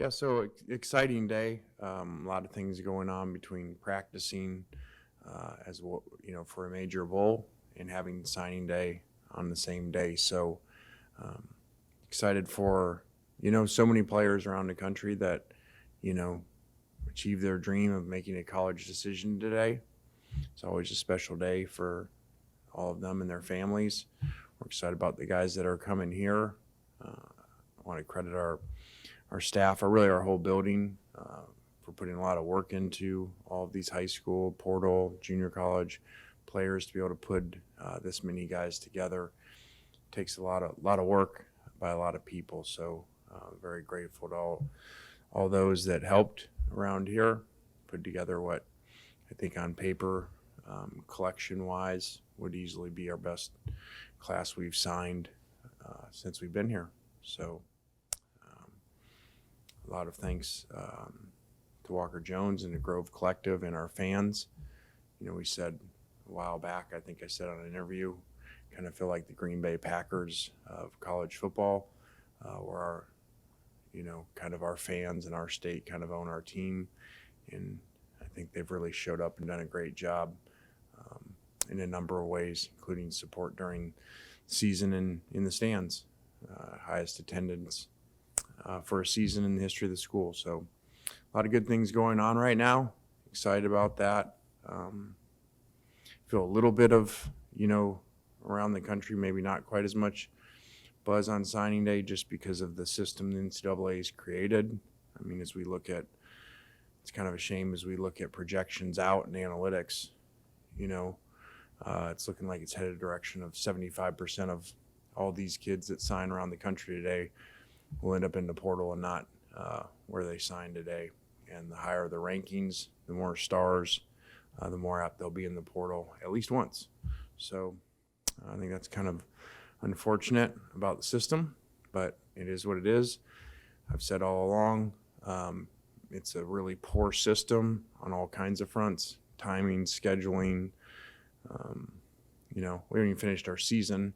Yeah, so exciting day. A lot of things going on between practicing as well, for a major bowl and having signing day on the same day. So um, excited for so many players around the country that you know achieve their dream of making a college decision today. It's always a special day for all of them and their families. We're excited about the guys that are coming here. I want to credit our staff, or really our whole building, for putting a lot of work into all of these high school, portal, junior college players to be able to put this many guys together. It takes a lot of work by a lot of people. So very grateful to all those that helped around here put together what I think on paper, collection wise, would easily be our best class we've signed since we've been here. So a lot of thanks to Walker Jones and the Grove Collective and our fans. We said a while back, I think I said on an interview, kind of feel like the Green Bay Packers of college football, where kind of our fans and our state kind of own our team. And I think they've really showed up and done a great job in a number of ways, including support during season and in the stands, highest attendance for a season in the history of the school. So a lot of good things going on right now. Excited about that. Feel a little bit of, around the country, maybe not quite as much buzz on signing day just because of the system the NCAA has created. I mean, as we look at, it's kind of a shame as we look at projections out and analytics, it's looking like it's headed a direction of 75% of all these kids that sign around the country today will end up in the portal and not where they signed today. And the higher the rankings, the more stars, the more apt they'll be in the portal at least once. So I think that's kind of unfortunate about the system, but it is what it is. I've said all along, it's a really poor system on all kinds of fronts, timing, scheduling. We haven't even finished our season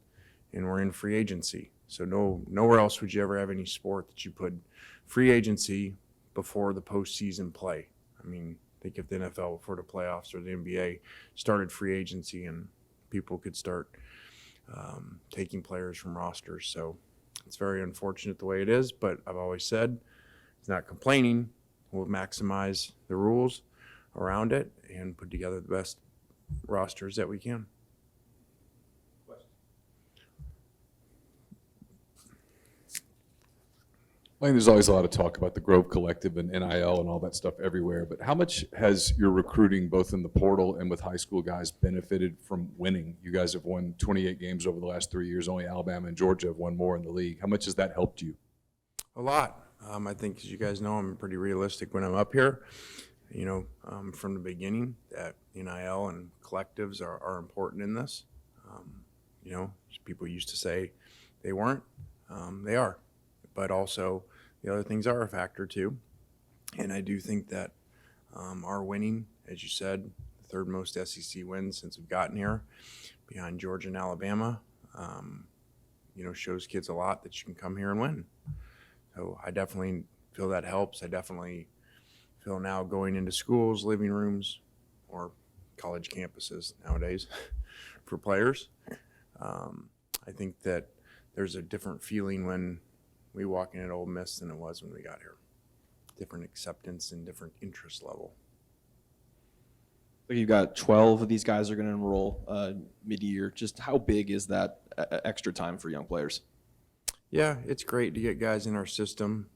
and we're in free agency. So nowhere else would you ever have any sport that you put free agency before the postseason play. I mean, think if the NFL before the playoffs or the NBA started free agency and people could start taking players from rosters. So it's very unfortunate the way it is, but I've always said it's not complaining. We'll maximize the rules around it and put together the best rosters that we can. I think there's always a lot of talk about the Grove Collective and NIL and all that stuff everywhere, but how much has your recruiting, both in the portal and with high school guys, benefited from winning? You guys have won 28 games over the last 3 years. Only Alabama and Georgia have won more in the league. How much has that helped you? A lot. I think, as you guys know, I'm pretty realistic when I'm up here. From the beginning, that NIL and collectives are important in this. People used to say they weren't. They are. But also the other things are a factor too. And I do think that our winning, as you said, the third most SEC wins since we've gotten here, behind Georgia and Alabama, shows kids a lot that you can come here and win. So I definitely feel that helps. I definitely feel now going into schools, living rooms, or college campuses nowadays for players. I think that there's a different feeling when we walk in at Ole Miss than it was when we got here. Different acceptance and different interest level. You've got 12 of these guys are going to enroll mid-year. Just how big is that extra time for young players? Yeah, it's great to get guys in our system.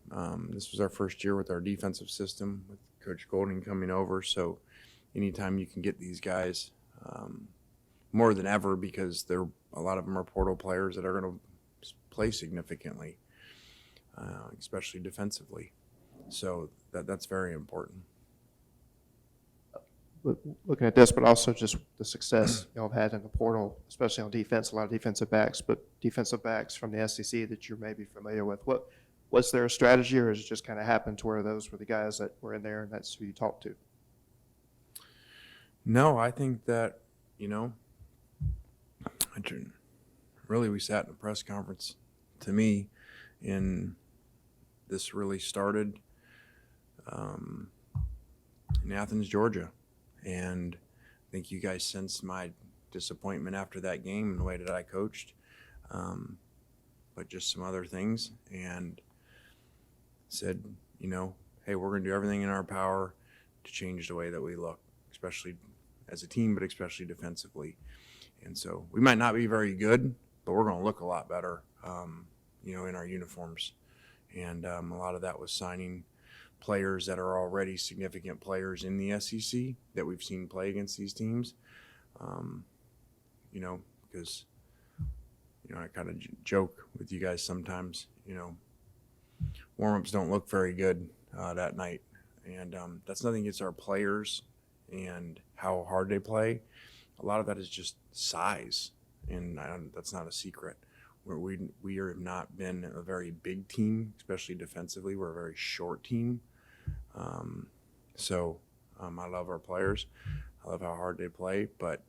This was our first year with our defensive system with Coach Golding coming over. So anytime you can get these guys, more than ever, because a lot of them are portal players that are going to play significantly. Especially defensively. So that's very important. Looking at this, but also just the success y'all have had in the portal, especially on defense, a lot of defensive backs, but defensive backs from the SEC that you're maybe familiar with. Was there a strategy, or has it just kind of happened to where those were the guys that were in there and that's who you talked to? No, I think that, really we sat in a press conference, to me, and this really started in Athens, Georgia. And I think you guys sensed my disappointment after that game and the way that I coached, but just some other things, and said, you know, hey, we're going to do everything in our power to change the way that we look, especially as a team, but especially defensively. And so we might not be very good, but we're going to look a lot better, you know, in our uniforms. And a lot of that was signing players that are already significant players in the SEC that we've seen play against these teams. You know, because, you know, I kind of joke with you guys sometimes, you know, warm-ups don't look very good that night. And that's nothing against our players and how hard they play. A lot of that is just size, and that's not a secret. We have not been a very big team, especially defensively. We're a very short team. So I love our players. I love how hard they play, but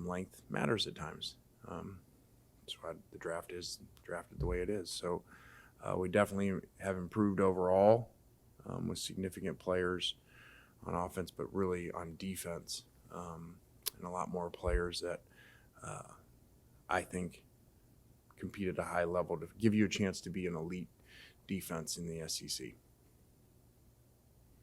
length matters at times. That's why the draft is drafted the way it is. So we definitely have improved overall with significant players on offense, but really on defense, and a lot more players that I think compete at a high level to give you a chance to be an elite defense in the SEC.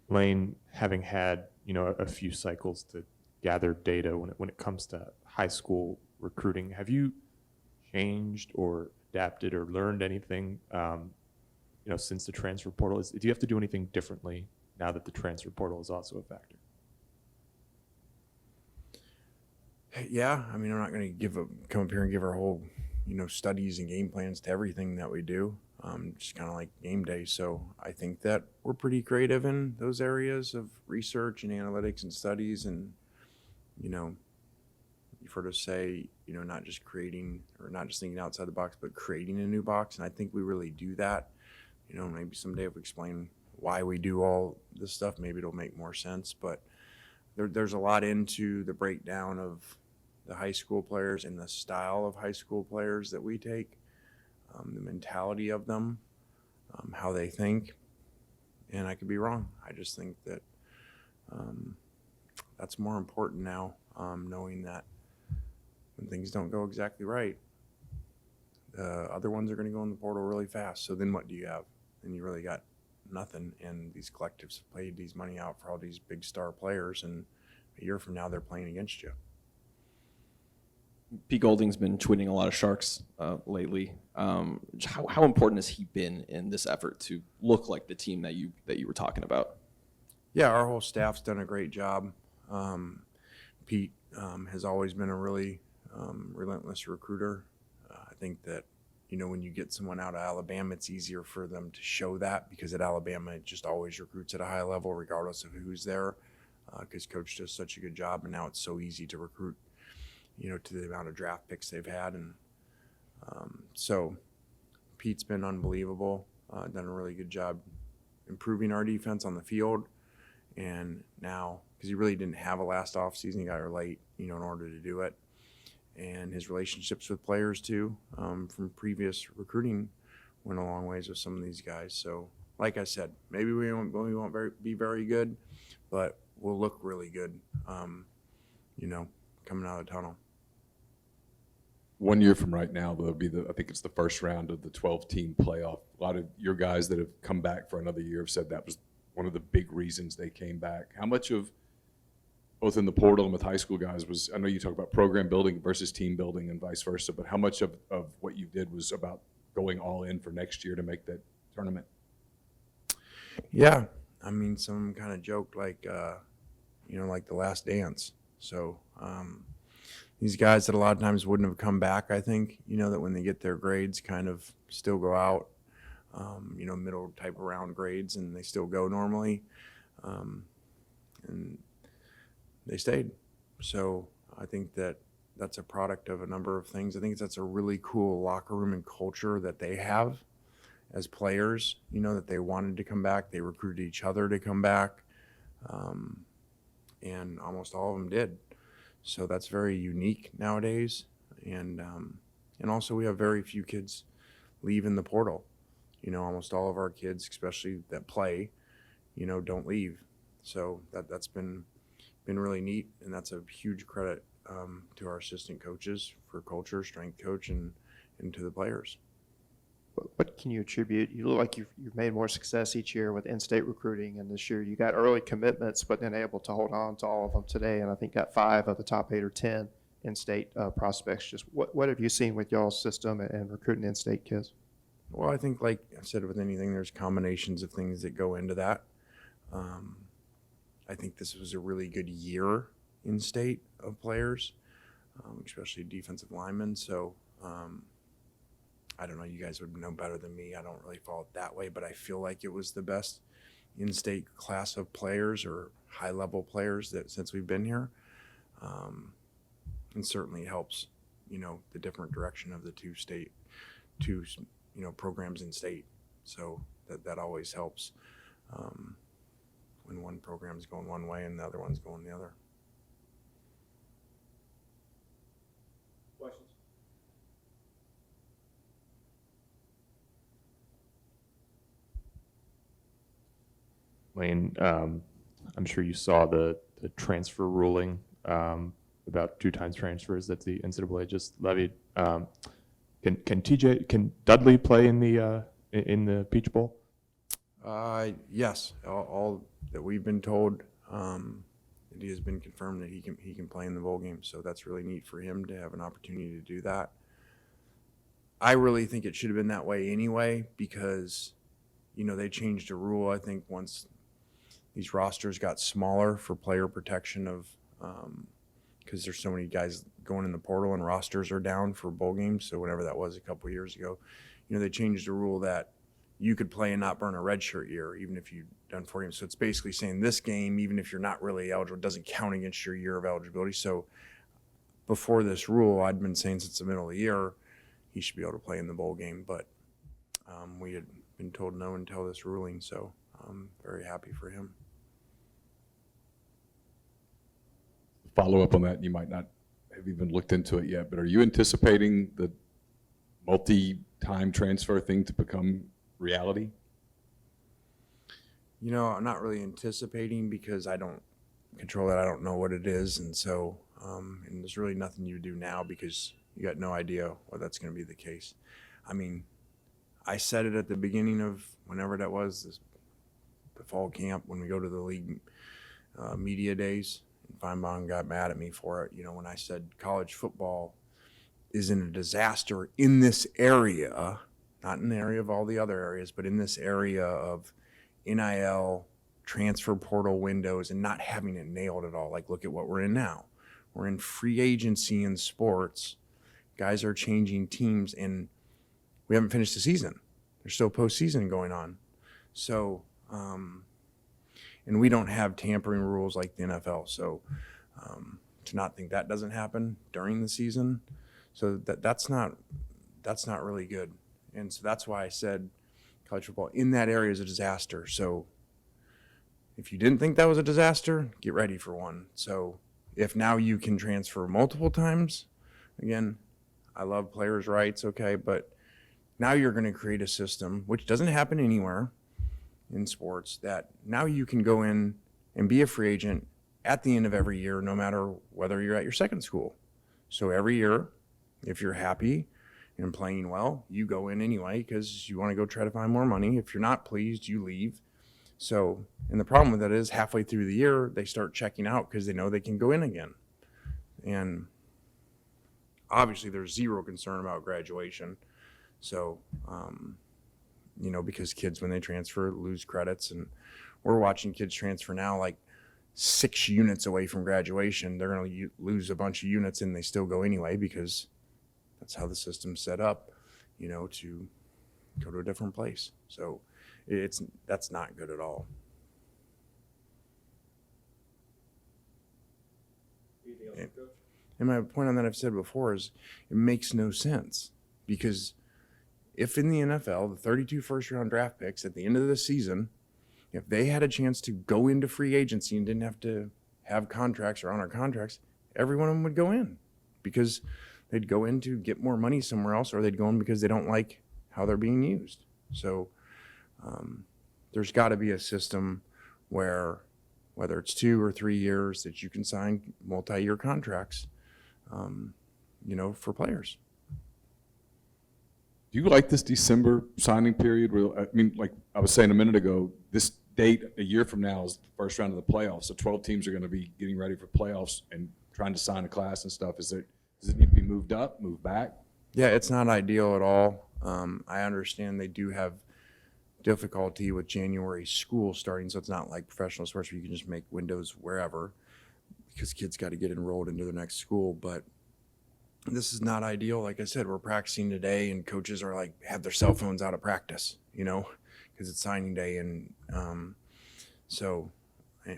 Lane, having had, you know, a few cycles to gather data when it comes to high school recruiting, have you changed or adapted or learned anything, you know, since the transfer portal? Do you have to do anything differently now that the transfer portal is also a factor? Yeah, I mean, I'm not going to come up here and give our whole, you know, studies and game plans to everything that we do. Just kind of like game day. So I think that we're pretty creative in those areas of research and analytics and studies. And, you know, you've heard us say, you know, not just creating or not just thinking outside the box, but creating a new box. And I think we really do that. You know, maybe someday if we explain why we do all this stuff, maybe it'll make more sense. But there's a lot into the breakdown of the high school players and the style of high school players that we take, the mentality of them, how they think. And I could be wrong. I just think that that's more important now, knowing that when things don't go exactly right, other ones are going to go in the portal really fast. So then what do you have? Then you really got nothing. And these collectives have paid these money out for all these big star players, and a year from now they're playing against you. Pete Golding's been tweeting a lot of Sharks lately. How important has he been in this effort to look like the team that you were talking about? Yeah, our whole staff's done a great job. Pete has always been a really relentless recruiter. I think that, you know, when you get someone out of Alabama, it's easier for them to show that, because at Alabama it just always recruits at a high level regardless of who's there, because Coach does such a good job, and now it's so easy to recruit, you know, to the amount of draft picks they've had. And so Pete's been unbelievable, done a really good job improving our defense on the field. And now, because he really didn't have a last offseason, he got here late, you know, in order to do it. And his relationships with players too, from previous recruiting, went a long ways with some of these guys. So like I said, maybe we won't be very good, but we'll look really good, you know, coming out of the tunnel. 1 year from right now, there'll be I think it's the first round of the 12-team playoff. A lot of your guys that have come back for another year have said that was one of the big reasons they came back. How much of, both in the portal and with high school guys, was, I know you talk about program building versus team building and vice versa, but how much of what you did was about going all in for next year to make that tournament? Yeah, I mean, some kind of joked like, you know, like the last dance. So these guys that a lot of times wouldn't have come back, I think, you know, that when they get their grades kind of still go out, you know, middle type of round grades, and they still go normally, and they stayed. So I think that that's a product of a number of things. I think that's a really cool locker room and culture that they have as players, you know, that they wanted to come back. They recruited each other to come back, and almost all of them did. So that's very unique nowadays. And also we have very few kids leave in the portal. You know, almost all of our kids, especially that play, don't leave. So that's been really neat, and that's a huge credit to our assistant coaches for culture, strength coach, and to the players. What can you attribute? You look like you've made more success each year with in-state recruiting, and this year you got early commitments, but then able to hold on to all of them today, and I think got 5 of the top 8 or 10 in-state prospects. Just what have you seen with y'all's system and recruiting in-state kids? Well, I think, like I said, with anything, there's combinations of things that go into that. I think this was a really good year in state of players, especially defensive linemen. So I don't know, you guys would know better than me. I don't really follow it that way, but I feel like it was the best in-state class of players or high-level players that since we've been here. And certainly helps, the different direction of the two programs in state. So that always helps when one program's going one way and the other one's going the other. Questions? Lane, I'm sure you saw the transfer ruling about 2 times transfers that the NCAA just levied. Can Dudley play in the Peach Bowl? Yes, all that we've been told, it has been confirmed that he can play in the bowl game. So that's really neat for him to have an opportunity to do that. I really think it should have been that way anyway, because they changed a rule. I think once these rosters got smaller for player protection of because there's so many guys going in the portal and rosters are down for bowl games. So whenever that was a couple of years ago, they changed the rule that you could play and not burn a redshirt year, even if you've done 4 games. So it's basically saying this game, even if you're not really eligible, doesn't count against your year of eligibility. So before this rule, I'd been saying since the middle of the year, he should be able to play in the bowl game. But we had been told no until this ruling. So I'm very happy for him. Follow up on that, you might not have even looked into it yet, but are you anticipating the multi-time transfer thing to become reality? I'm not really anticipating because I don't control that. I don't know what it is. And so, and there's really nothing you do now because you got no idea whether that's going to be the case. I mean, I said it at the beginning of whenever that was, the fall camp, when we go to the league media days. Feinbaum got mad at me for it, when I said college football is in a disaster in this area, not in the area of all the other areas, but in this area of NIL, transfer portal windows, and not having it nailed at all. Like, look at what we're in now. We're in free agency in sports. Guys are changing teams, and we haven't finished the season. There's still postseason going on. So, and we don't have tampering rules like the NFL. So to not think that doesn't happen during the season, so that's not really good. And so that's why I said college football in that area is a disaster. So if you didn't think that was a disaster, get ready for one. So if now you can transfer multiple times, again, I love players' rights, okay, but now you're going to create a system, which doesn't happen anywhere in sports, that now you can go in and be a free agent at the end of every year, no matter whether you're at your second school. So every year, if you're happy and playing well, you go in anyway because you want to go try to find more money. If you're not pleased, you leave. So, and the problem with that is halfway through the year, they start checking out because they know they can go in again. And obviously there's zero concern about graduation. So, because kids, when they transfer, lose credits. And we're watching kids transfer now like 6 units away from graduation. They're going to lose a bunch of units and they still go anyway because that's how the system's set up, to go to a different place. So that's not good at all. And my point on that I've said before is it makes no sense because if in the NFL, the 32 first-round draft picks at the end of the season, if they had a chance to go into free agency and didn't have to have contracts or honor contracts, every one of them would go in because they'd go in to get more money somewhere else, or they'd go in because they don't like how they're being used. So there's got to be a system where whether it's 2 or 3 years that you can sign multi-year contracts, for players. Do you like this December signing period? I mean, like I was saying a minute ago, this date a year from now is the first round of the playoffs. So 12 teams are going to be getting ready for playoffs and trying to sign a class and stuff. Does it need to be moved up, moved back? Yeah, it's not ideal at all. I understand they do have difficulty with January school starting, so it's not like professional sports where you can just make windows wherever because kids got to get enrolled into their next school. But this is not ideal. Like I said, we're practicing today and coaches are like, have their cell phones out of practice, because it's signing day. And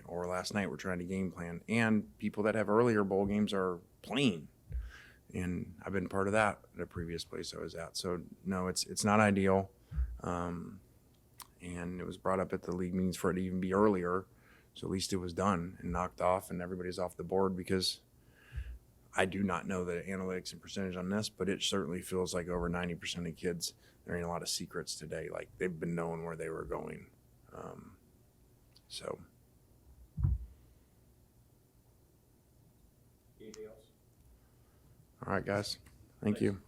or last night we're trying to game plan. And people that have earlier bowl games are playing. And I've been part of that at a previous place I was at. So no, it's not ideal. And it was brought up at the league meetings for it to even be earlier. So at least it was done and knocked off and everybody's off the board, because I do not know the analytics and percentage on this, but it certainly feels like over 90% of kids, there ain't a lot of secrets today. Like they've been knowing where they were going. So. Anything else? All right, guys. Thank you.